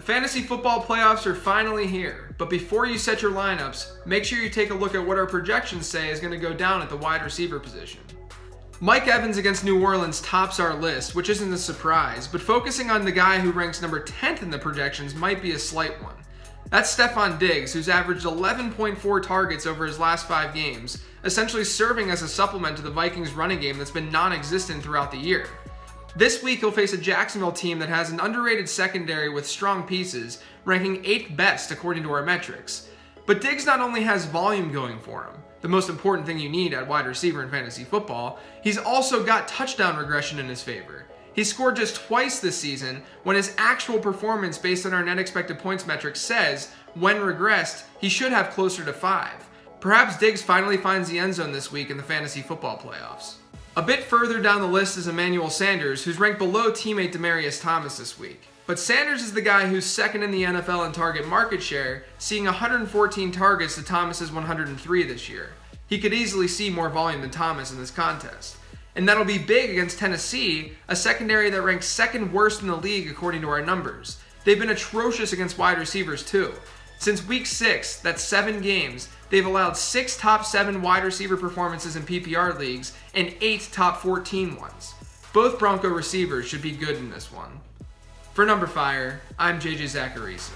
Fantasy football playoffs are finally here, but before you set your lineups, make sure you take a look at what our projections say is going to go down at the wide receiver position. Mike Evans against New Orleans tops our list, which isn't a surprise, but focusing on the guy who ranks number 10th in the projections might be a slight one. That's Stefon Diggs, who's averaged 11.4 targets over his last 5 games, essentially serving as a supplement to the Vikings' running game that's been non-existent throughout the year. This week he'll face a Jacksonville team that has an underrated secondary with strong pieces, ranking 8th best according to our metrics. But Diggs not only has volume going for him, the most important thing you need at wide receiver in fantasy football, he's also got touchdown regression in his favor. He scored just twice this season when his actual performance based on our net expected points metric says, when regressed, he should have closer to 5. Perhaps Diggs finally finds the end zone this week in the fantasy football playoffs. A bit further down the list is Emmanuel Sanders, who's ranked below teammate Demaryius Thomas this week. But Sanders is the guy who's second in the NFL in target market share, seeing 114 targets to Thomas's 103 this year. He could easily see more volume than Thomas in this contest. And that'll be big against Tennessee, a secondary that ranks second worst in the league according to our numbers. They've been atrocious against wide receivers too. Since week 6, that's 7 games, they've allowed 6 top 7 wide receiver performances in PPR leagues and 8 top 14 ones. Both Bronco receivers should be good in this one. For numberFire, I'm JJ Zachariason.